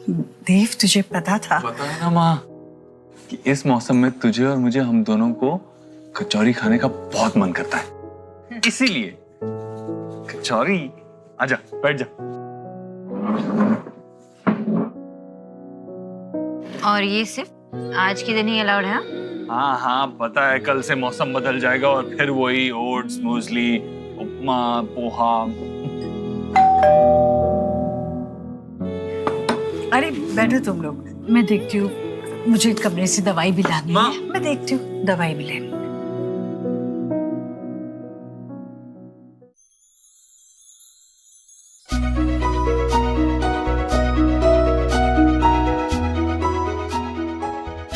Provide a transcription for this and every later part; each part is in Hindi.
देव, तुझे पता था? पता है ना माँ कि इस मौसम में तुझे और मुझे, हम दोनों को कचौरी खाने का बहुत मन करता है। इसीलिए कचौरी। आजा, बैठ जा। और ये सिर्फ आज के दिन ही अलाउड है? हाँ हाँ, पता है, कल से मौसम बदल जाएगा और फिर वही ओट्स, मूसली, उपमा, पोहा। अरे बैठो तुम लोग, मैं देखती हूँ। मुझे कमरे से दवाई भी लानी है। मैं देखती हूँ, दवाई भी लेनी।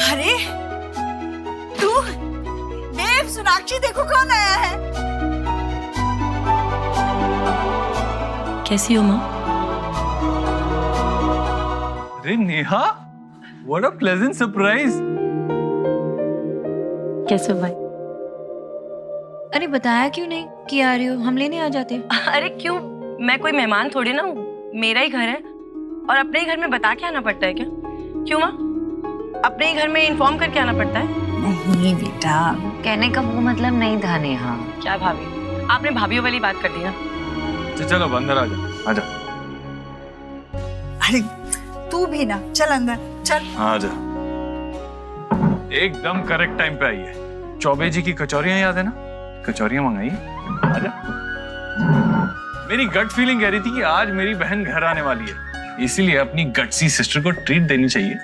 अरे तू देव, सोनाक्षी, देखो कौन आया है। कैसी हो माँ? अरे Neha, what a pleasant surprise. कैसे हो भाई? अरे बताया क्यों नहीं कि आ रही हो? हम लेने आ जाते। अरे क्यों, मैं कोई मेहमान थोड़ी ना हूँ, मेरा ही घर है और अपने ही घर में बता के आना पड़ता है क्या? क्यों माँ, अपने ही घर में इन्फॉर्म करके आना पड़ता है? नहीं बेटा, कहने का वो मतलब नहीं था नेहा। क्या भाभी, आपने भाभीयों वाली बात कर दी ना। चलो अंदर आजा, आजा। अरे तू भी ना, चल अंदर चल। आजा। एकदम करेक्ट टाइम पे आई है। चौबे जी की कचौरियां याद है ना? कचौरियां मंगाई। आजा। मेरी गट फीलिंग कह रही थी कि आज मेरी बहन घर आने वाली है, इसीलिए अपनी गटसी सिस्टर को ट्रीट देनी चाहिए।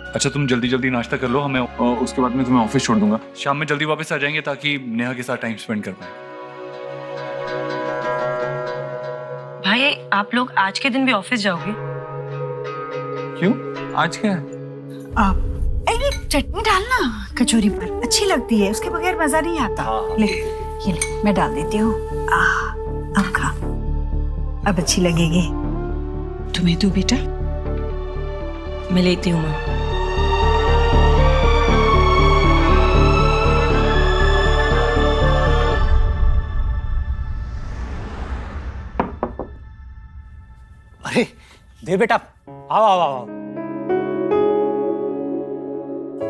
अच्छा, तुम जल्दी जल्दी नाश्ता कर लो, हमें उसके बाद में तुम्हें ऑफिस छोड़ दूंगा। शाम में जल्दी वापस आ जाएंगे ताकि नेहा के साथ टाइम स्पेंड कर पाए। भाई आप लोग आज के दिन भी ऑफिस जाओगे? क्यों, आज क्या है? अरे चटनी डालना कचौरी पर, अच्छी लगती है, उसके बगैर मजा नहीं आता। ले ये ले, मैं डाल देती हूँ। अब खा, अब अच्छी लगेगी तुम्हें। तू बेटा, मैं लेती हूँ माँ। अरे देव बेटा, आओ आओ आओ।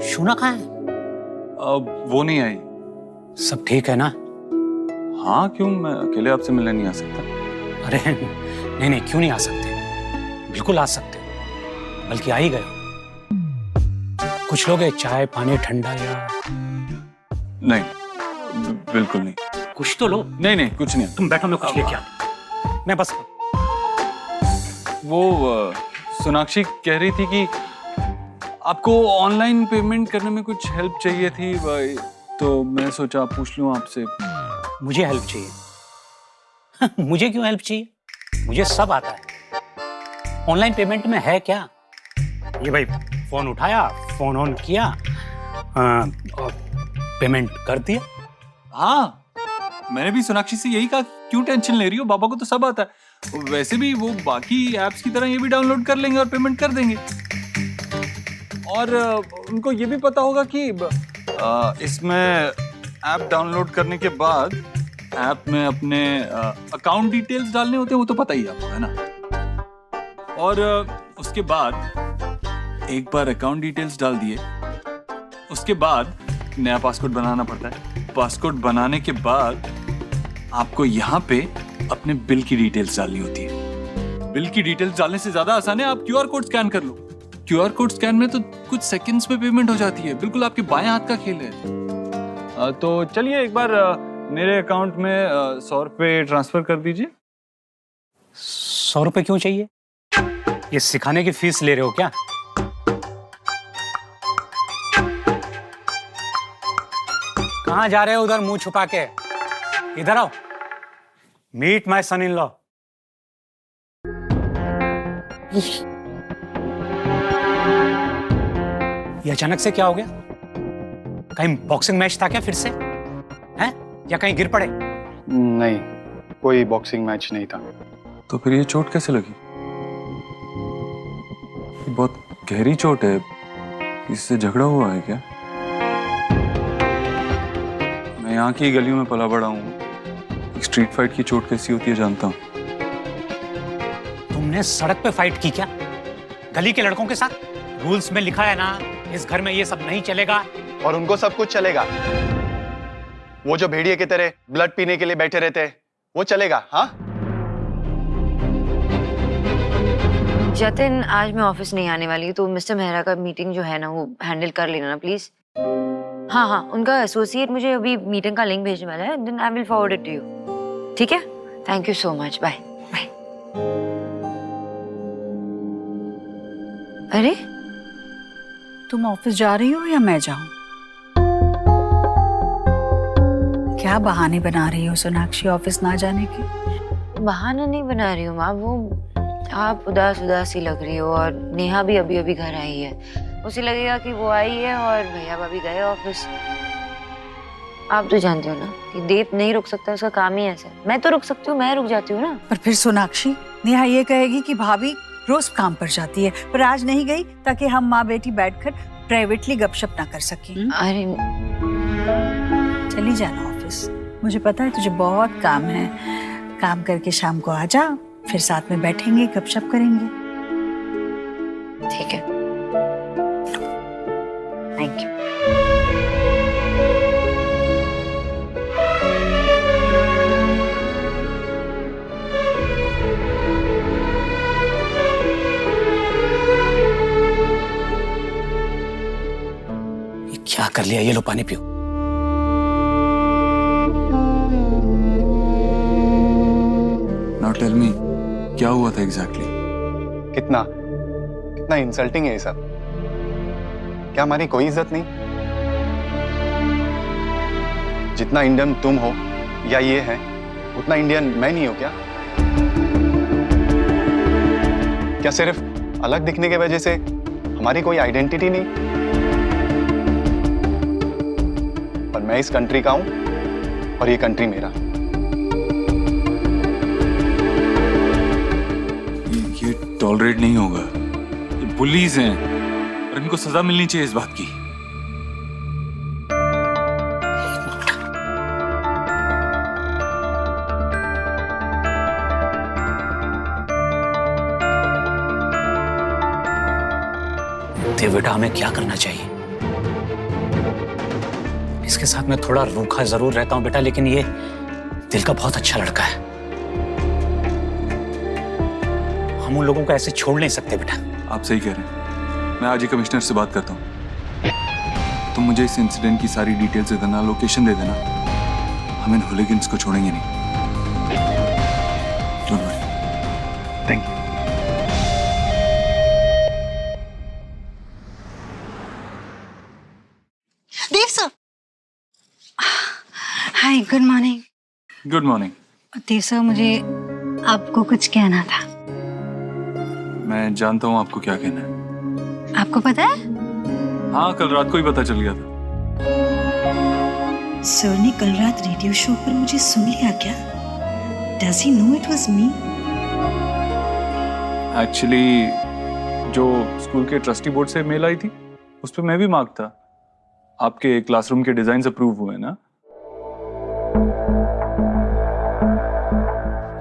शूना कहाँ है? वो नहीं आई। सब ठीक है ना? हाँ, क्यों, मैं अकेले आपसे मिलने नहीं आ सकता? अरे नहीं नहीं, क्यों नहीं आ सकते, बिल्कुल आ सकते हो, बल्कि आ ही गए हो। कुछ लोग चाय पानी ठंडा या? नहीं, बिल्कुल नहीं। कुछ तो लो। नहीं नहीं, कुछ नहीं। तुम बैठो, मैं कुछ लेके आता। मैं बस वो सोनाक्षी कह रही थी कि आपको ऑनलाइन पेमेंट करने में कुछ हेल्प चाहिए थी भाई, तो मैं सोचा पूछ लूं आपसे। मुझे हेल्प चाहिए? मुझे क्यों हेल्प चाहिए? मुझे सब आता है। ऑनलाइन पेमेंट में है क्या? ये भाई फोन उठाया, फोन ऑन किया और पेमेंट कर दिया। हाँ, मैंने भी सोनाक्षी से यही कहा, क्यों टेंशन ले रही हो, बाबा को तो सब आता है। वैसे भी वो बाकी एप्स की तरह ये भी डाउनलोड कर लेंगे और पेमेंट कर देंगे। और उनको ये भी पता होगा कि इसमें ऐप डाउनलोड करने के बाद ऐप में अपने अकाउंट डिटेल्स डालने होते हैं, वो तो पता ही आपको है ना। और उसके बाद एक बार अकाउंट डिटेल्स डाल दिए, उसके बाद नया पासवर्ड बनाना पड़ता है। पासवर्ड बनाने के बाद आपको यहाँ पे अपने बिल की डिटेल्स डालनी होती है। बिल की डिटेल्स डालने से ज्यादा आसान है, आप क्यूआर कोड स्कैन कर लो। क्यूआर कोड स्कैन में तो कुछ सेकंड्स में पेमेंट हो जाती है, बिल्कुल आपके बाएं हाथ का खेल है। तो चलिए एक बार मेरे अकाउंट में 100 रुपए ट्रांसफर कर दीजिए। 100 रुपए क्यों चाहिए? ये सिखाने की फीस ले रहे हो क्या? कहाँ जा रहे हो उधर मुंह छुपा के? इधर आओ, meet my son in law. ये अचानक से क्या हो गया? कहीं बॉक्सिंग मैच था क्या फिर से? हैं? या कहीं गिर पड़े? नहीं, कोई बॉक्सिंग मैच नहीं था। तो फिर ये चोट कैसे लगी? ये बहुत गहरी चोट है, इससे झगड़ा हुआ है क्या? मैं यहाँ की गलियों में पला बड़ा हूँ, एक स्ट्रीट फाइट की चोट कैसी होती है जानता हूँ। तूने सड़क पे फाइट की क्या? गली के लड़कों के साथ? रूल्स में लिखा है ना, इस घर में ये सब नहीं चलेगा। और उनको सब कुछ चलेगा। वो जो भेड़िए की तरह ब्लड पीने के लिए बैठे रहते हैं, वो चलेगा? हाँ, जतिन, आज मैं ऑफिस नहीं आने वाली, तो मिस्टर मेहरा का मीटिंग जो है ना वो हैंडल कर लेना ना प्लीज। हाँ हाँ, उनका एसोसिएट मुझे अभी मीटिंग का लिंक भेजने वाला है, then I will forward it to you. ठीक है, thank you so much, bye bye. अरे तुम ऑफिस जा रही हो या मैं जाऊं? क्या बहाने बना रही हो सोनाक्षी ऑफिस ना जाने के? बहाना नहीं बना रही हूँ माँ, वो आप उदास उदास सी लग रही हो, और नेहा भी अभी अभी घर आई है, उसे लगेगा कि वो आई है और भैया भाभी गए ऑफिस। आप तो जानते हो ना कि देव नहीं रुक सकता, उसका काम ही ऐसा है। मैं तो रुक सकती हूँ, मैं रुक जाती हूँ ना। पर फिर सोनाक्षी, नेहा ये कहेगी कि भाभी रोज काम पर जाती है, पर आज नहीं गई ताकि हम माँ बेटी बैठकर प्राइवेटली गपशप ना कर सकें। अरे चली जाना ऑफिस, मुझे पता है तुझे बहुत काम है। काम करके शाम को आ जा, फिर साथ में बैठेंगे गपशप करेंगे। ठीक है, थैंक यू। ये क्या कर लिया? ये लो पानी पियो। नाउ टेल मी, क्या हुआ था एग्जैक्टली? कितना कितना इंसल्टिंग है ये सब। क्या हमारी कोई इज्जत नहीं? जितना इंडियन तुम हो या ये है, उतना इंडियन मैं नहीं हूं क्या? क्या सिर्फ अलग दिखने की वजह से हमारी कोई आइडेंटिटी नहीं? पर मैं इस कंट्री का हूं और ये कंट्री मेरा। ये टॉलरेट नहीं होगा। ये बुलीज हैं और इनको सजा मिलनी चाहिए इस बात की। देव बेटा, हमें क्या करना चाहिए? इसके साथ मैं थोड़ा रूखा जरूर रहता हूं बेटा, लेकिन ये दिल का बहुत अच्छा लड़का है। हम उन लोगों को ऐसे छोड़ नहीं सकते बेटा। आप सही कह रहे हैं। मैं आज ही कमिश्नर से बात करता हूँ। तुम मुझे इस इंसिडेंट की सारी डिटेल्स दे देना, लोकेशन दे देना। हम इन हुलिगन्स को छोड़ेंगे नहीं। Don't worry. Thank you. Dev sir, hi, good morning. Good morning. Dev sir, मुझे आपको कुछ कहना था। मैं जानता हूँ आपको क्या कहना है। आपको पता है, हाँ, कल रात को ही पता चल गया था। सर ने कल रात रेडियो शो पर मुझे सुन लिया क्या? Does he know it was me? Actually जो स्कूल के ट्रस्टी बोर्ड से मेल आई थी, उस पर मैं भी मार्क था। आपके क्लासरूम के डिजाइन अप्रूव हुए ना?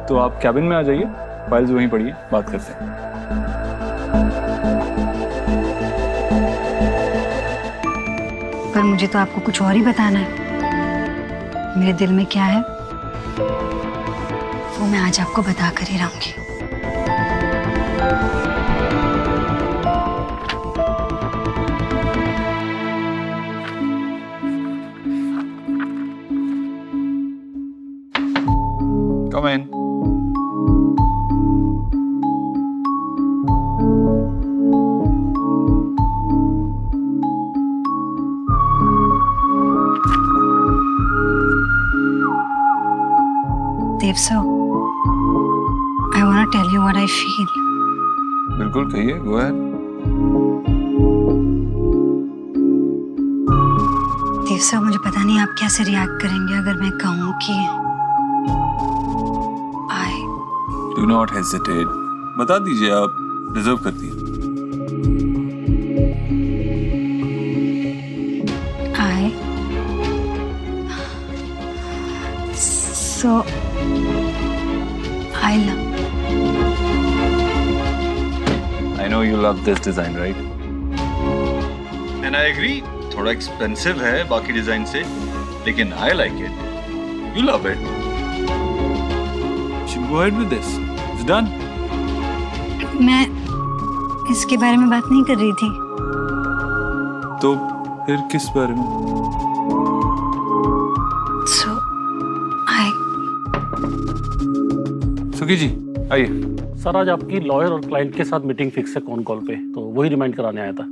तो आप कैबिन में आ जाइए, फाइल्स वहीं पड़ी है, बात करते हैं। पर मुझे तो आपको कुछ और ही बताना है। मेरे दिल में क्या है वो मैं आज आपको बता कर ही रहूंगी। Come in. Dev sir, I want to tell you what I feel. बिल्कुल कहिए, go ahead. देव सर, मुझे पता नहीं आप कैसे रिएक्ट करेंगे अगर मैं कहूँ कि Do not hesitate. बता दीजिए, आप डिजर्व करती हैं। So I love you love this design, right? And I agree, थोड़ा expensive है बाकी डिजाइन से, लेकिन I like it. You love it. Should go ahead with this. It's done. मैं इसके बारे में बात नहीं कर रही थी। तो फिर किस बारे में? So, I सुखी जी आइए। सर आज आपकी लॉयर और क्लाइंट के साथ मीटिंग फिक्स है कॉन कॉल पे, तो वही रिमाइंड कराने आया था।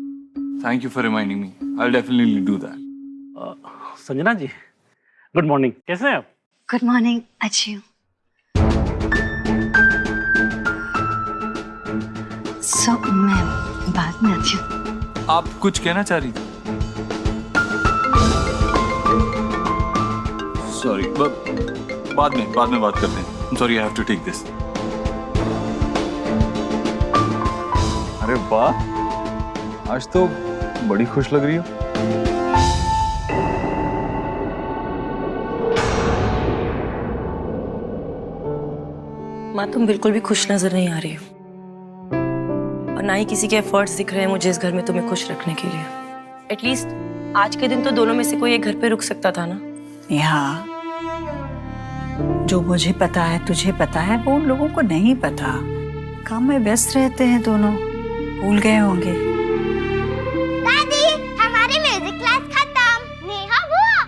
Thank you for reminding me. I will definitely do that. Sanjana ji good morning, कैसे हैं आप? गुड मॉर्निंग, अच्छी हूँ। So, मैं बाद में आती हूँ। आप कुछ कहना चाह रही थी? सॉरी, बाद में बात करते हैं। I'm sorry, I have to take this. अरे वाह, आज तो बड़ी खुश लग रही हो। माँ तुम बिल्कुल भी खुश नजर नहीं आ रही हो, और ना ही किसी के एफर्ट्स दिख रहे हैं मुझे इस घर में तुम्हें खुश रखने के लिए। एटलीस्ट आज के दिन तो दोनों में से कोई एक घर पे रुक सकता था ना। यहाँ जो मुझे पता है तुझे पता है, वो उन लोगों को नहीं पता। काम में व्यस्त रहते हैं दोनों, भूल गए होंगे। दादी हमारी म्यूजिक क्लास खत्म। नेहा बुआ।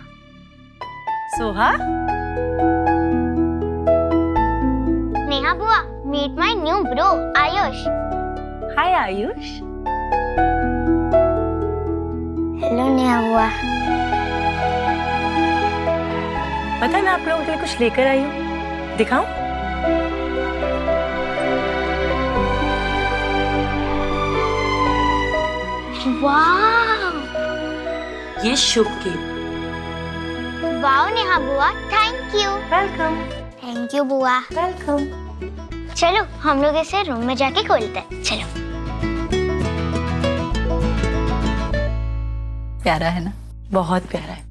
सोहा, नेहा बुआ, meet my new bro Ayush. Hi Ayush. Hello Neha बुआ। पता है मैं आप लोगों के लिए कुछ लेकर आई हूँ, दिखाऊं? वाह, ये शुभ की। वाओ नेहा बुआ, thank you. Welcome. Thank you बुआ। वेलकम। चलो हम लोग इसे रूम में जाके खोलते हैं। चलो। प्यारा है ना? बहुत प्यारा है।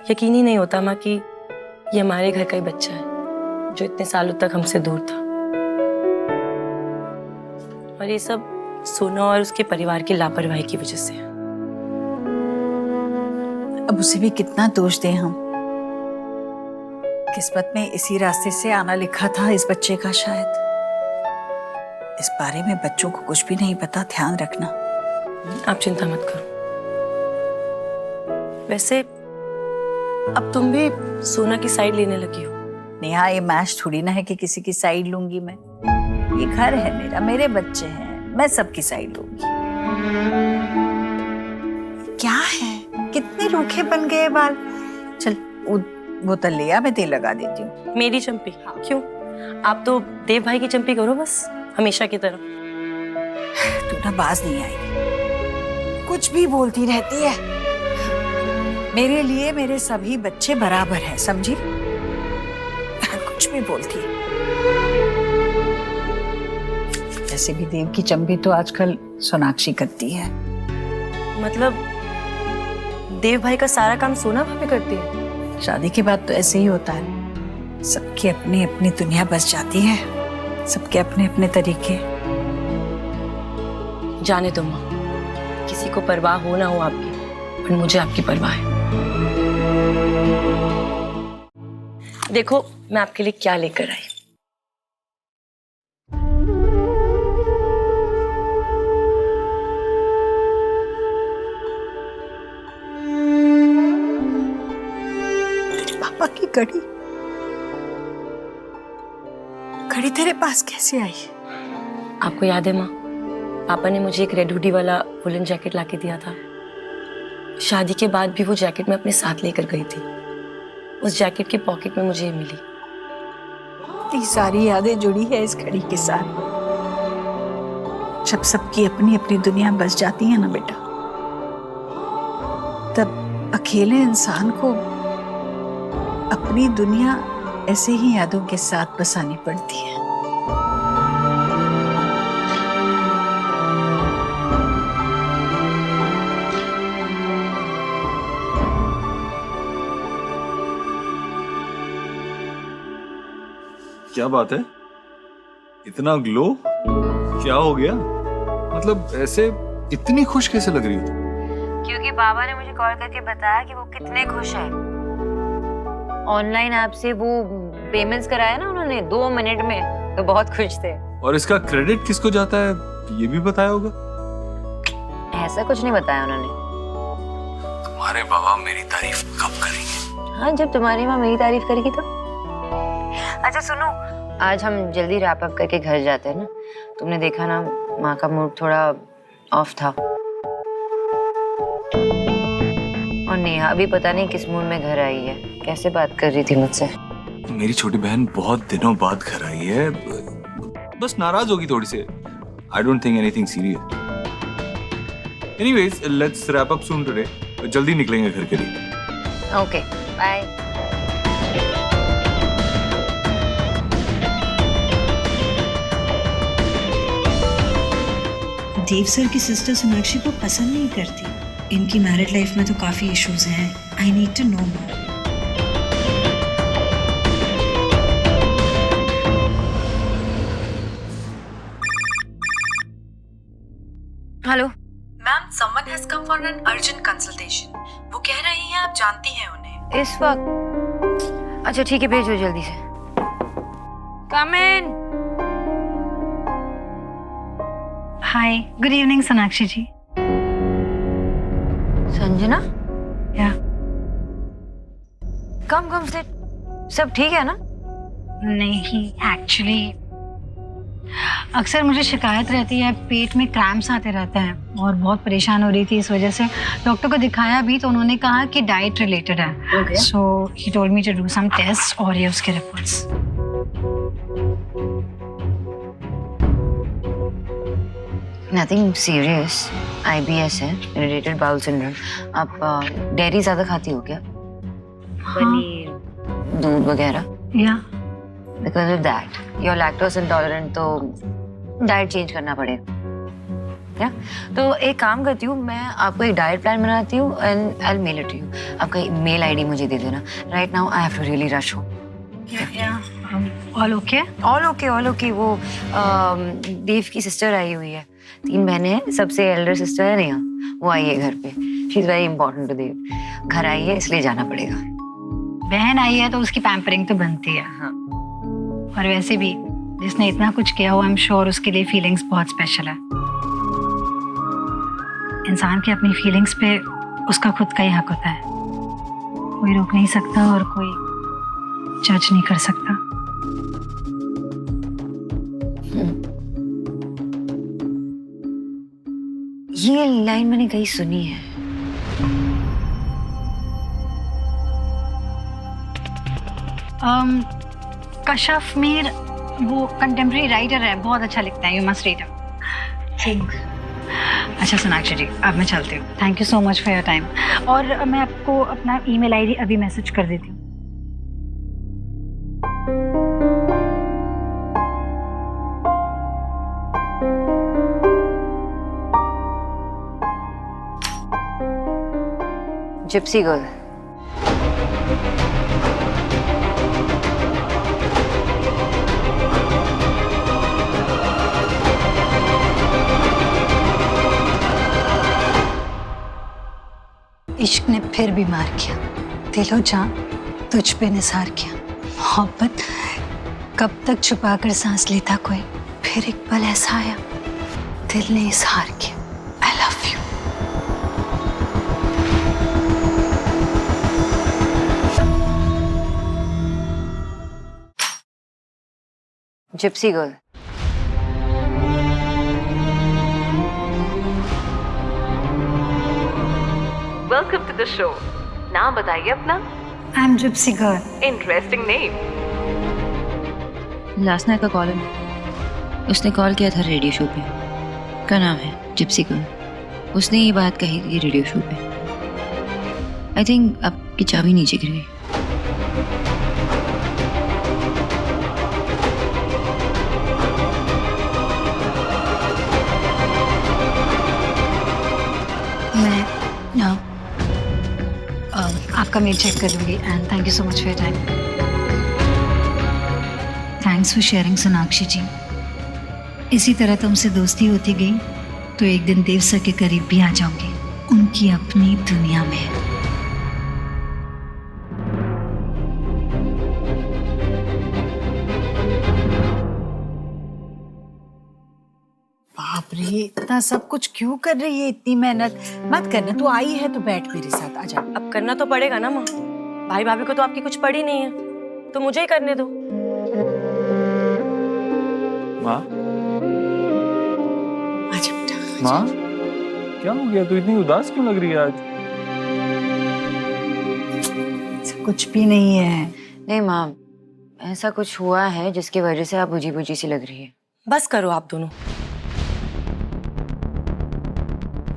यकीन ही नहीं होता माँ कि ये हमारे घर का ही बच्चा है जो इतने सालों तक हमसे दूर था। और ये सब सोना और उसके परिवार की लापरवाही की वजह से। अब उसे भी कितना दोष दें हम। किस्मत में इसी रास्ते से आना लिखा था इस बच्चे का शायद। इस बारे में बच्चों को कुछ भी नहीं पता, ध्यान रखना। आप चिंता मत करो। वैसे अब तुम भी सोना की साइड लेने लगी हो। नेहा, ये मैच थोड़ी ना है कि किसी की साइड लूंगी मैं। ये घर है मेरा, मेरे बच्चे हैं, मैं सबकी साइड लूंगी। क्या है, कितने रूखे बन गए बाल। चल बोतल लिया, मैं तेल लगा देती हूँ। मेरी चंपी? क्यों? आप तो देव भाई की चंपी करो बस, हमेशा की तरह। तू ना बाज नहीं आई, कुछ भी बोलती रहती है। मेरे लिए मेरे सभी बच्चे बराबर हैं, समझी? कुछ भी बोलती है। वैसे भी देव की चंपी तो आजकल सोनाक्षी करती है। मतलब देव भाई का सारा काम सोना भाभी करती है? शादी के बाद तो ऐसे ही होता है, सबकी अपनी अपनी दुनिया बस जाती है, सबके अपने अपने तरीके। जाने दो माँ, किसी को परवाह हो ना हो आपकी, पर मुझे आपकी परवाह है। देखो मैं आपके लिए क्या लेकर आई। पापा की घड़ी। घड़ी तेरे पास कैसे आई? आपको याद है माँ, पापा ने मुझे एक रेड हुडी वाला वुलन जैकेट लाके दिया था। शादी के बाद भी वो जैकेट मैं अपने साथ लेकर गई थी। उस जैकेट के पॉकेट में मुझे ये मिली। इतनी सारी यादें जुड़ी है इस घड़ी के साथ। जब सबकी अपनी अपनी दुनिया बस जाती है ना बेटा, तब अकेले इंसान को अपनी दुनिया ऐसे ही यादों के साथ बसानी पड़ती है। क्या बात है, इतना ग्लो? क्या हो गया? मतलब ऐसे इतनी खुश कैसे लग रही हो? क्योंकि बाबा ने मुझे कॉल करके बताया कि वो कितने खुश हैं। ऑनलाइन ऐप से वो पेमेंट्स कराया ना उन्होंने 2 मिनट में, तो बहुत खुश थे। और इसका क्रेडिट किसको जाता है ये भी बताया होगा? ऐसा कुछ नहीं बताया उन्होंने। तुम्हारे बाबा मेरी तारीफ कब करेंगे? हाँ, जब तुम्हारी माँ मेरी तारीफ करेगी तो। अच्छा सुनो, आज हम जल्दी रैप अप करके घर जाते हैं ना। तुमने देखा ना, माँ का मूड थोड़ा ऑफ था। और नेहा भी पता नहीं किस मूड में घर आई है, कैसे बात कर रही थी मुझसे। मेरी छोटी बहन बहुत दिनों बाद घर आई है, बस नाराज होगी थोड़ी सी। I don't think anything serious. Anyways, let's wrap up soon today. जल्दी निकलेंगे घर के लिए। Okay, bye. देव सर की सिस्टर सोनाक्षी को पसंद नहीं करती। इनकी मैरिड लाइफ में तो काफी इश्यूज हैं। I need to know more. Hello ma'am, someone has come for an urgent consultation. वो कह रही हैं आप जानती हैं उन्हें। इस वक्त? अच्छा ठीक है, भेजो जल्दी से। कम इन। हाय, गुड इवनिंग सोनाक्षी जी। संजना? या कम से सब ठीक है ना? नहीं, एक्चुअली अक्सर मुझे शिकायत रहती है, पेट में क्रैम्प्स आते रहते हैं और बहुत परेशान हो रही थी इस वजह से। डॉक्टर को दिखाया भी तो उन्होंने कहा कि डाइट रिलेटेड है। So he told me to do some test और ये उसके रिपोर्ट्स। नथिंग सीरियस, IBS है, इरिटेटेड बाउल सिंड्रोम। आप डेयरी ज्यादा खाती हो क्या? पनीर, दूध वगैरह? या because of that you are lactose intolerant, तो डाइट चेंज करना पड़ेगा। या तो एक काम करती हूँ, मैं आपको एक डाइट प्लान बनाती हूँ and I will mail it to you. आपका मेल ID मुझे दे देना। Right now I have to really rush home. All okay? All okay. वो देव की सिस्टर आई हुई है, 3 बहनें हैं, सबसे एल्डर सिस्टर है नेहा, वो आई है घर पे। She is very important to Dev. घर आई है इसलिए जाना पड़ेगा। बहन आई है तो उसकी पैम्परिंग तो बनती है। हाँ। और वैसे भी जिसने इतना कुछ किया हो, आई एम श्योर उसके लिए फीलिंग्स बहुत स्पेशल है। इंसान की अपनी फीलिंग्स पे उसका खुद का ही हक होता है। कोई रोक नहीं सकता और कोई जज नहीं कर सकता। ये लाइन मैंने कहीं सुनी है। कशफ मीर, वो कंटेम्प्रेरी राइटर है, बहुत अच्छा लिखता है। You must read him. अच्छा सोनाक्षी जी, अब मैं चलती हूँ। Thank you so much for your time. और मैं आपको अपना ईमेल ID अभी मैसेज कर देती हूँ। Gypsy girl. इश्क ने फिर भी मार किया, दिलो जान तुझ पे निसार किया। मोहब्बत कब तक छुपा कर सांस लेता कोई, फिर एक पल ऐसा आया दिल ने इजहार किया। I love you. Gypsy girl. Welcome to the show. नाम बताइए अपना। I am gypsy girl. Interesting name. Last night का कॉल है, उसने कॉल किया था रेडियो शो पे। क्या नाम है? Gypsy girl. उसने ये बात कही थी रेडियो शो पे। आई थिंक आपकी चाबी नीचे गिर गई। मैं आपका मेल चेक कर लूंगी and thank you so much for your time. Thanks for sharing Sonakshi ji. इसी तरह तुमसे दोस्ती होती गई तो एक दिन देव सर के करीब भी आ जाऊंगी, उनकी अपनी दुनिया में। बाप रे, इतना सब कुछ क्यों कर रही है? इतनी मेहनत मत करना, तू आई है तो बैठ मेरे साथ, आजा। अब करना तो पड़ेगा ना माँ, भाई भाभी को तो आपकी कुछ पड़ी नहीं है, तो मुझे ही करने दो। माँ, आजा बेटा। माँ, क्या हो गया? तू इतनी उदास क्यों लग रही है आज? कुछ भी नहीं है। नहीं माँ, ऐसा कुछ हुआ है जिसकी वजह से आप बुझी बुझी सी लग रही है। बस करो आप दोनों,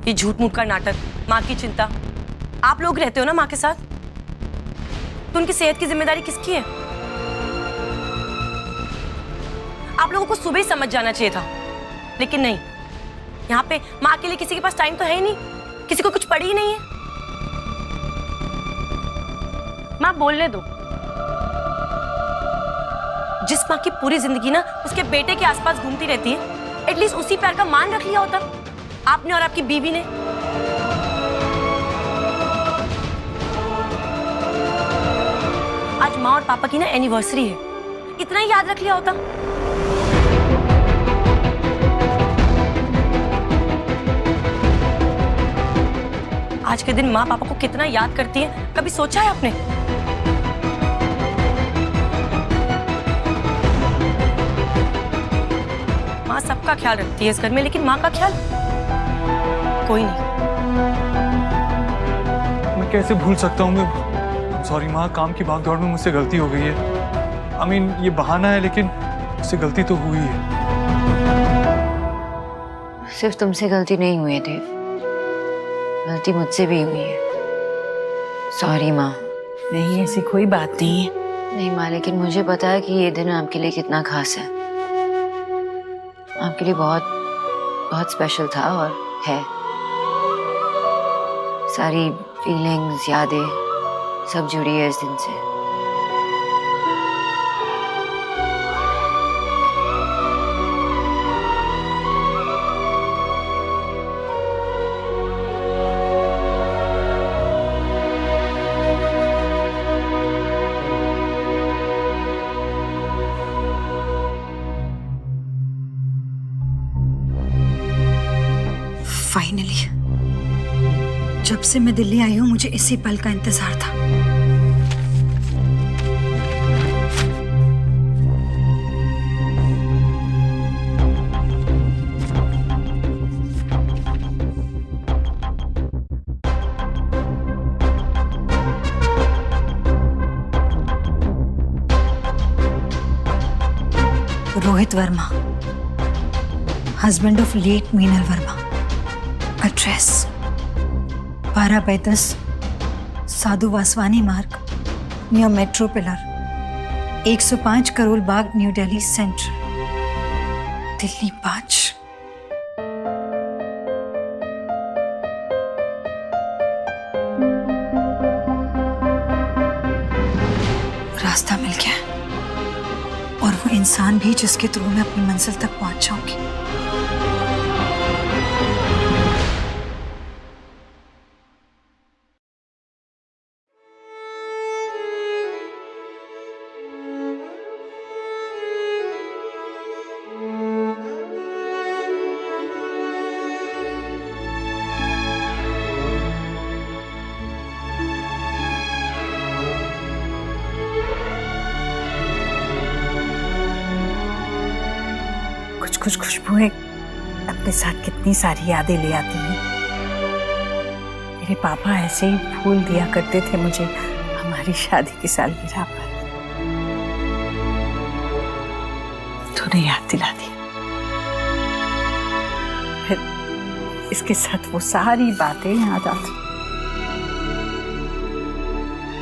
ये झूठ मूठ का नाटक, माँ की चिंता। आप लोग रहते हो ना माँ के साथ, तो उनकी सेहत की जिम्मेदारी किसकी है? आप लोगों को सुबह ही समझ जाना चाहिए था, लेकिन नहीं। यहाँ पे माँ के लिए किसी के पास टाइम तो है ही नहीं, किसी को कुछ पड़ी ही नहीं है। माँ बोलने दो। जिस माँ की पूरी जिंदगी ना उसके बेटे के आसपास घूमती रहती है, एटलीस्ट उसी प्यार का मान रख लिया होता आपने और आपकी बीवी ने। आज माँ और पापा की ना एनिवर्सरी है, इतना ही याद रख लिया होता। आज के दिन माँ पापा को कितना याद करती है, कभी सोचा है आपने? माँ सबका ख्याल रखती है इस घर में, लेकिन माँ का ख्याल कोई नहीं। मैं कैसे भूल सकता हूँ? मैं सॉरी माँ, काम की भागदौड़ में मुझसे गलती हो गई है। I mean, ये बहाना है, लेकिन मुझसे गलती तो हुई है। सिर्फ तुमसे गलती नहीं हुई है देव, गलती मुझसे भी हुई है। सॉरी माँ। नहीं, ऐसी कोई बात नहीं है। नहीं माँ, लेकिन मुझे पता है कि ये दिन आपके लिए कितना खास है, आपके लिए बहुत बहुत स्पेशल था और है। सारी फीलिंग्स, यादें सब जुड़ी है इस दिन से। फाइनली, जब से मैं दिल्ली आई हूं मुझे इसी पल का इंतजार था। Rohit Verma, husband of late Meenal Verma. Address 12/10 Sadhu Vaswani Marg, near metro pillar, 105 Karol Bagh, New Delhi central, Delhi 5। रास्ता मिल गया, और वो इंसान भी जिसके थ्रू मैं अपनी मंजिल तक पहुंच जाऊंगी। कुछ खुशबुएं अपने साथ कितनी सारी यादें ले आती हैं। मेरे पापा ऐसे ही फूल दिया करते थे मुझे हमारी शादी की सालगिरह पर। तूने याद दिला दी, फिर इसके साथ वो सारी बातें याद आती।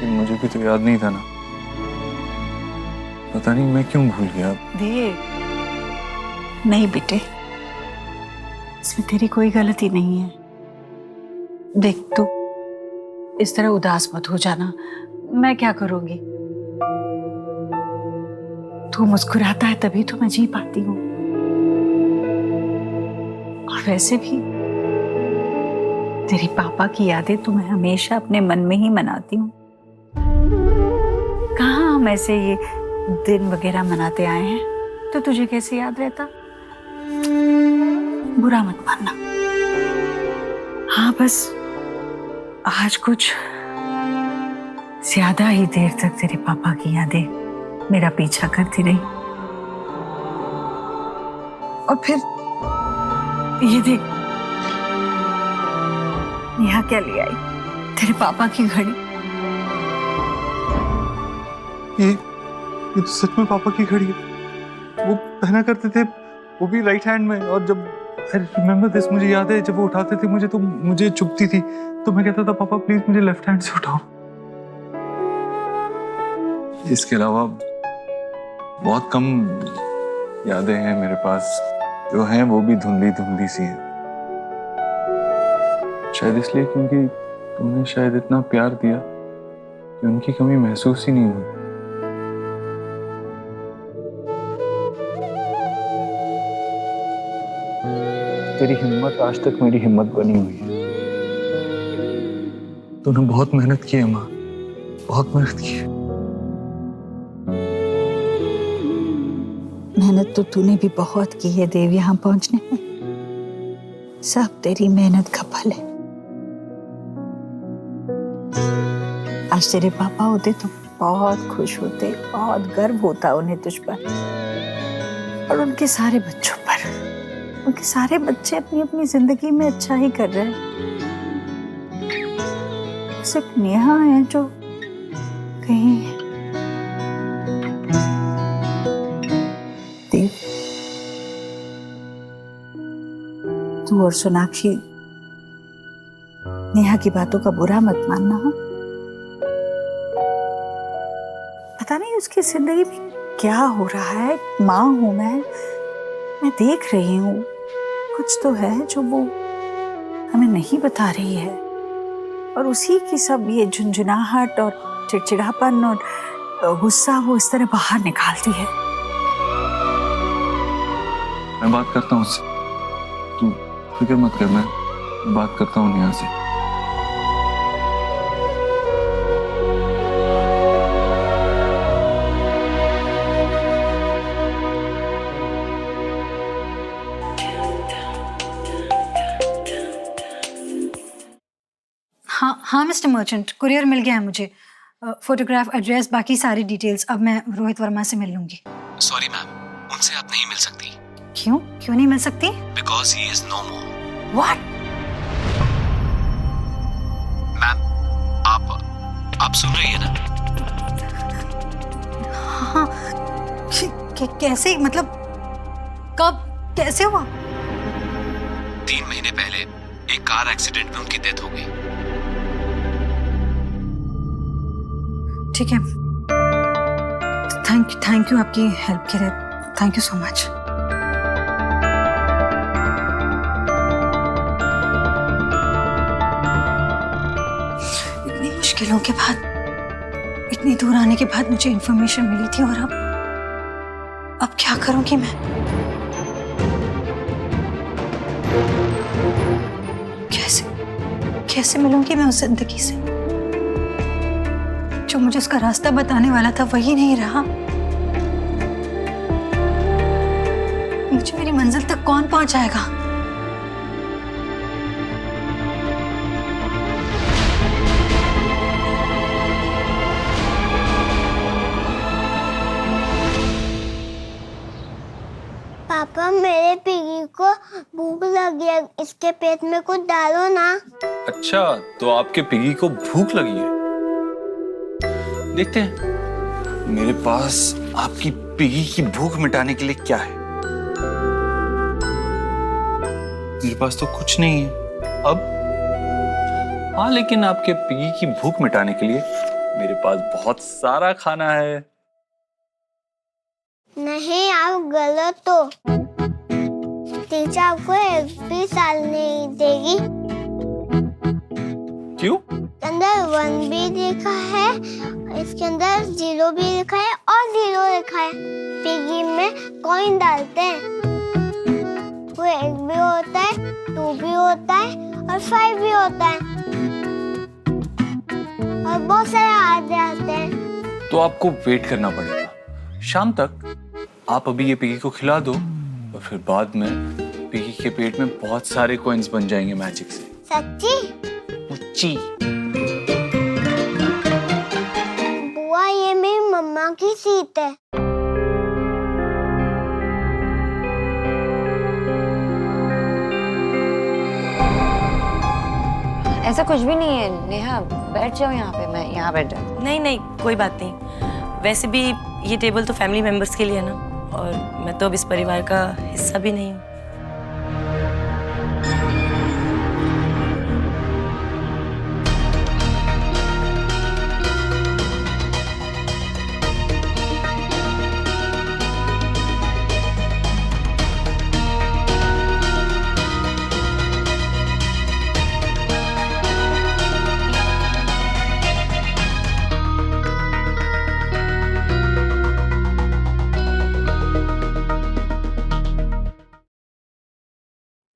मुझे भी तो याद नहीं था ना, पता नहीं मैं क्यों भूल गया। देव, नहीं बेटे, इसमें तेरी कोई गलती नहीं है। देख, तू इस तरह उदास मत हो जाना, मैं क्या करूंगी? तू मुस्कुराता है तभी तो मैं जी पाती हूँ। और वैसे भी तेरी पापा की यादें तो मैं हमेशा अपने मन में ही मनाती हूँ। कहाँ हम ऐसे ये दिन वगैरह मनाते आए हैं, तो तुझे कैसे याद रहता? बुरा मत मानना। हाँ बस आज कुछ ज्यादा ही देर तक तेरे पापा की यादें मेरा पीछा करती रही। और फिर ये देख, नेहा क्या ले आई? तेरे पापा की घड़ी। ये तो सच में पापा की घड़ी है। वो पहना करते थे, वो भी राइट हैंड में। और जब आई रिमेम्बर दिस, मुझे याद है जब वो उठाते थे मुझे, तो मुझे चुभती थी, तो मैं कहता था पापा प्लीज मुझे लेफ्ट हैंड से उठाओ। इसके अलावा बहुत कम यादें हैं मेरे पास, जो हैं वो भी धुंधली धुंधली सी हैं। शायद इसलिए क्योंकि तुमने शायद इतना प्यार दिया कि उनकी कमी महसूस ही नहीं हुई। तेरी हिम्मत आज तक मेरी हिम्मत बनी हुई है। तूने बहुत मेहनत की है माँ, बहुत मेहनत की है। मेहनत तो तूने भी बहुत की है देव, यहाँ पहुंचने में। सब तेरी मेहनत का फल है। आज तेरे पापा होते तो बहुत खुश होते, बहुत गर्व होता उन्हें तुझ पर और उनके सारे बच्चों पर। उनके सारे बच्चे अपनी अपनी जिंदगी में अच्छा ही कर रहे हैं। सिर्फ नेहा है जो कहीं देव, तू और सोनाक्षी नेहा की बातों का बुरा मत मानना। हाँ, पता नहीं उसकी जिंदगी में क्या हो रहा है। माँ हूं मैं देख रही हूँ कुछ तो है जो वो हमें नहीं बता रही है, और उसी की सब ये झुंझुनाहट और चिड़चिड़ापन और गुस्सा वो इस तरह बाहर निकालती है। मैं बात करता हूँ उससे, तू फिक्र मत कर, मैं बात करता हूँ नेहा से। हाँ मिस्टर मर्चेंट, कुरियर मिल गया है मुझे। फोटोग्राफ, एड्रेस, बाकी सारी डिटेल्स। अब मैं रोहित वर्मा से मिल लूंगी। सॉरी मैम, उनसे आप नहीं मिल सकती। क्यों नहीं मिल सकती? Because he is no more. What? Ma'am, आप सुन रही है ना? हाँ, कैसे, मतलब कब, कैसे हुआ? 3 महीने पहले एक कार एक्सीडेंट में उनकी डेथ हो गई। ठीक है, थैंक यू आपकी हेल्प के लिए। Thank you so much. इतनी मुश्किलों के बाद, इतनी दूर आने के बाद मुझे इंफॉर्मेशन मिली थी, और अब क्या करूंगी मैं? कैसे मिलूंगी मैं उस जिंदगी से? जो मुझे उसका रास्ता बताने वाला था वही नहीं रहा। मुझे मेरी मंजिल तक कौन पहुंचाएगा? पापा, मेरे पिगी को भूख लगी है, इसके पेट में कुछ डालो ना। अच्छा, तो आपके पिगी को भूख लगी है? देखते हैं मेरे पास आपकी पिगी की भूख मिटाने के लिए क्या है। मेरे पास तो कुछ नहीं है अब। हाँ, लेकिन आपके पिगी की भूख मिटाने के लिए मेरे पास बहुत सारा खाना है। नहीं, आप गलत हो। टीचर आपको एक भी साल नहीं देगी। क्यों? अंदर 1 भी लिखा है, इसके अंदर 0 भी लिखा है और 0 लिखा है। पिगी में कॉइन डालते हैं, वो 1 भी होता है 2 भी होता है और 5 भी होता है और बहुत सारे आते आते हैं। तो आपको वेट करना पड़ेगा शाम तक। आप अभी ये पिगी को खिला दो और फिर बाद में पिगी के पेट में बहुत सारे कॉइन्स बन जाएंगे मैजिक से। सच्ची? मुच्ची। बुआ, ये मेरी मम्मा की सीट है। ऐसा कुछ भी नहीं है नेहा, बैठ जाओ यहाँ पे, मैं यहाँ बैठ जाऊँ। नहीं नहीं, कोई बात नहीं। वैसे भी ये टेबल तो फैमिली मेंबर्स के लिए है ना, और मैं तो अब इस परिवार का हिस्सा भी नहीं हूँ।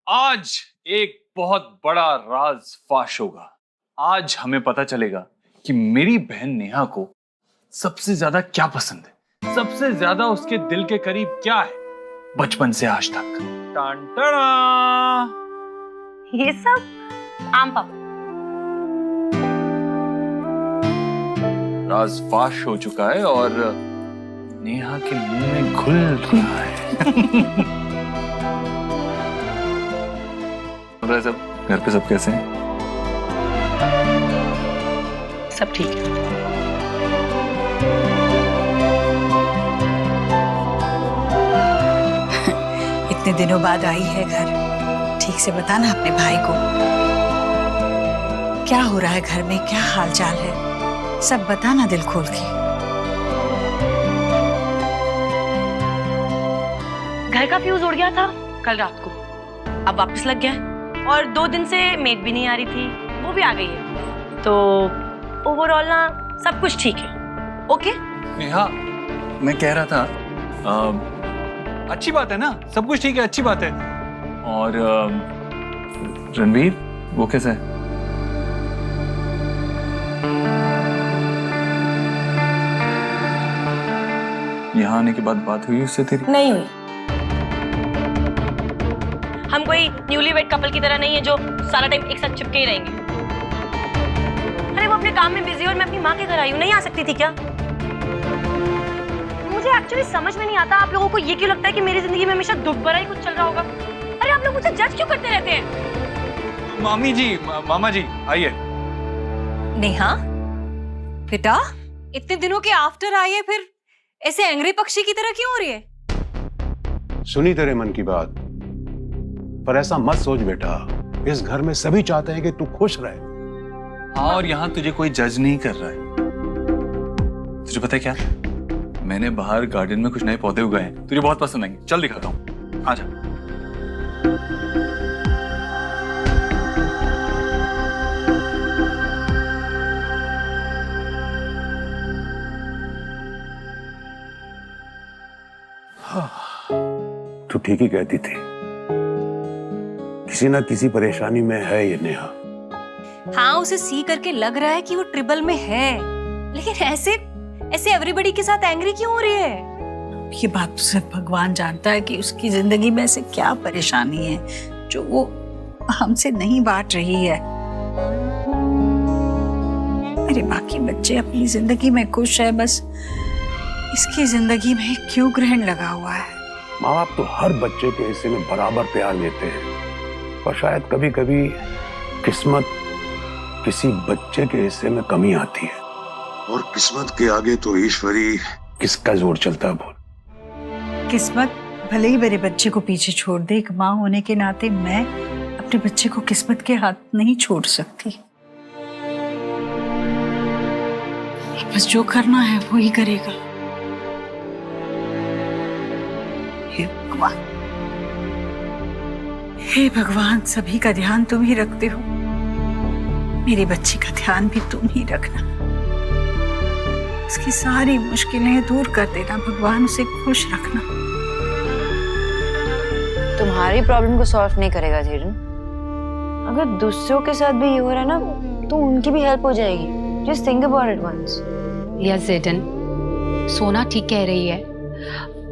आज एक बहुत बड़ा राज फाश होगा। आज हमें पता चलेगा कि मेरी बहन नेहा को सबसे ज्यादा क्या पसंद है, सबसे ज्यादा उसके दिल के करीब क्या है बचपन से आज तक। टान टाना। ये सब आम पापा। राज फाश हो चुका है और नेहा के मुंह में घुल रहा है। सब घर पे सब कैसे हैं? सब ठीक है। इतने दिनों बाद आई है घर, ठीक से बताना अपने भाई को क्या हो रहा है घर में, क्या हाल चाल है, सब बताना दिल खोल के। घर का फ्यूज उड़ गया था कल रात को, अब वापस लग गया है। और 2 दिन से मेड भी नहीं आ रही थी, वो भी आ गई है। तो ओवरऑल ना सब कुछ ठीक है। ओके नेहा, मैं कह रहा था अच्छी बात है ना, सब कुछ ठीक है, अच्छी बात है। और रणवीर वो कैसा है? यहाँ आने के बाद बात हुई उससे तेरी? नहीं हुई। हम कोई न्यूली वेड कपल की तरह नहीं है जो सारा टाइम एक साथ चिपके ही रहेंगे। अरे वो अपने काम में बिजी और मैं अपनी माँ के घर आई हूँ, नहीं आ सकती थी क्या? मुझे एक्चुअली समझ में नहीं आता आप लोगों को ये क्यों लगता है कि मेरी जिंदगी में हमेशा दुख भरा ही कुछ चल रहा होगा। अरे आप लोग मुझे जज क्यों करते रहते हैं? मामी जी, मामा जी आइए। नेहा बेटा, इतने दिनों के आफ्टर आई है, फिर ऐसे एंग्री पक्षी की तरह क्यों हो रही है? सुनी तेरे मन की बात, पर ऐसा मत सोच बेटा, इस घर में सभी चाहते हैं कि तू खुश रहे। हाँ, और यहाँ तुझे कोई जज नहीं कर रहा है। तुझे पता है क्या, मैंने बाहर गार्डन में कुछ नए पौधे उगाए हैं, तुझे बहुत पसंद आएंगे। चल दिखाता हूँ, आजा। तू ठीक ही कहती थी, किसी ना किसी परेशानी में है ये नेहा। हाँ, उसे सी करके लग रहा है कि वो ट्रिबल में है, लेकिन ऐसे एवरीबॉडी के साथ एंग्री क्यों हो रही है? ये बात तो सिर्फ भगवान जानता है कि उसकी जिंदगी में ऐसे क्या परेशानी है जो वो हमसे नहीं बांट रही है। मेरे बाकी बच्चे अपनी जिंदगी में खुश है, बस इसकी जिंदगी में क्यों ग्रहण लगा हुआ है? माँ बाप तो हर बच्चे के हिस्से में बराबर प्यार लेते हैं, पर शायद कभी कभी किस्मत किसी बच्चे के हिस्से में कमी आती है, और किस्मत के आगे तो ईश्वरी किसका जोर चलता है बोल। किस्मत भले ही मेरे बच्चे को पीछे छोड़ दे, एक माँ होने के नाते मैं अपने बच्चे को किस्मत के हाथ नहीं छोड़ सकती। बस जो करना है वो ही करेगा। हे भगवान, हे भगवान, सभी का ध्यान तुम ही रखते हो, मेरी बच्ची का ध्यान भी तुम ही रखना। उसकी सारी मुश्किलें दूर कर देना भगवान, उसे खुश रखना। तुम्हारी प्रॉब्लम को सॉल्व नहीं करेगा धीरन, अगर दूसरों के साथ भी ये हो रहा है ना, तो उनकी भी हेल्प हो जाएगी। Just think about it once. Yes Jaden, सोना ठीक कह रही है।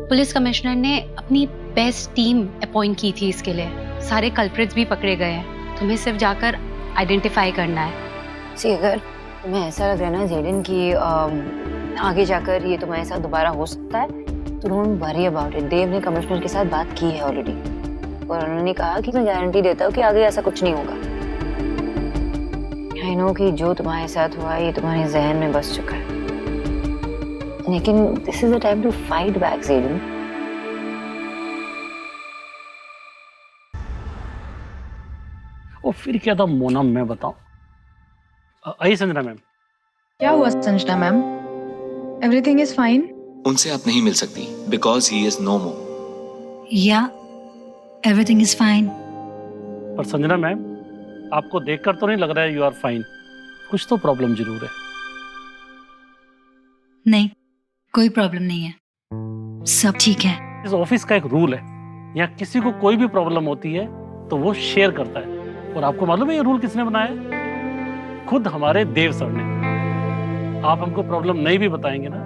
पुलिस कमिश्नर ने अपनी बेस्ट टीम अपॉइंट की थी इसके लिए। सारे कल्प्रिट्स भी पकड़े गए हैं, तुम्हें सिर्फ जाकर आइडेंटिफाई करना है। सी अगर तुम्हें ऐसा लग रहा है ना जेडन कि आगे जाकर ये तुम्हारे साथ दोबारा हो सकता है, तो डोंट वरी अबाउट इट। देव ने कमिश्नर के साथ बात की है ऑलरेडी, और उन्होंने कहा कि मैं गारंटी देता हूँ कि आगे ऐसा कुछ नहीं होगा। आई नो कि जो तुम्हारे साथ हुआ ये तुम्हारे जहन में बस चुका है, लेकिन this is the time to fight back Jaden. वो फिर क्या था मोना, मैं बताऊं? आइए संजना मैम। क्या हुआ Sanjana ma'am? Everything is fine? उनसे आप नहीं मिल सकती बिकॉज ही इज नो मोर। या एवरीथिंग इज फाइन। पर संजना मैम, आपको देखकर तो नहीं लग रहा है यू आर फाइन। कुछ तो प्रॉब्लम जरूर है। नहीं, कोई प्रॉब्लम नहीं है, सब ठीक है। इस ऑफिस का एक रूल है, यहाँ किसी को कोई भी प्रॉब्लम होती है तो वो शेयर करता है। और आपको मालूम है ये रूल किसने बनाया? खुद हमारे देव सर ने। आप हमको प्रॉब्लम नहीं भी बताएंगे ना,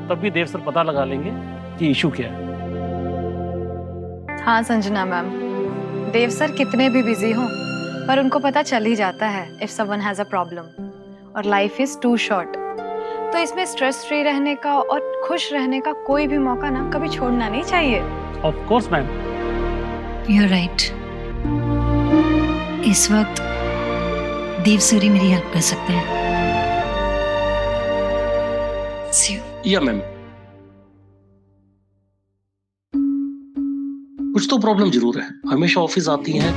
तब भी देव सर पता लगा लेंगे कि इशू क्या है। हाँ संजना मैम, देव सर कितने भी बिजी हों, पर उनको पता चल ही जाता है if someone has a problem. और लाइफ इज टू शॉर्ट, तो इसमें स्ट्रेस फ्री रहने का और खुश रहने का कोई भी मौका ना कभी छोड़ना नहीं चाहिए। Of course ma'am. You are right. इस वक्त देव सर ही मेरी हेल्प कर सकते हैं। या मैम, कुछ तो प्रॉब्लम जरूर है। हमेशा ऑफिस आती हैं,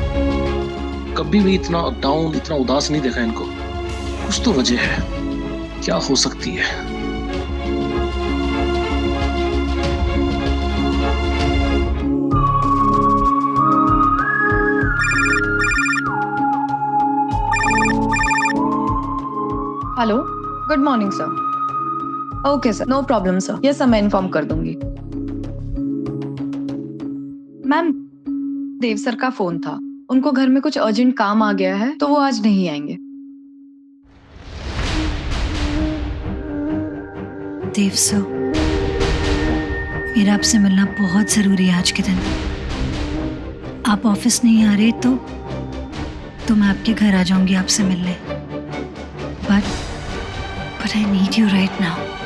कभी भी इतना डाउन, इतना उदास नहीं देखा इनको। कुछ तो वजह है, क्या हो सकती है? Hello, good morning sir. Okay sir, no problem sir. Yes sir, मैं इन्फॉर्म कर दूंगी। मैम, देव सर का फोन था, उनको घर में कुछ अर्जेंट काम आ गया है, तो वो आज नहीं आएंगे। देव सर, मेरा आपसे मिलना बहुत जरूरी है आज के दिन। आप ऑफिस नहीं आ रहे तो मैं आपके घर आ जाऊंगी आपसे मिलने। But I need you right now.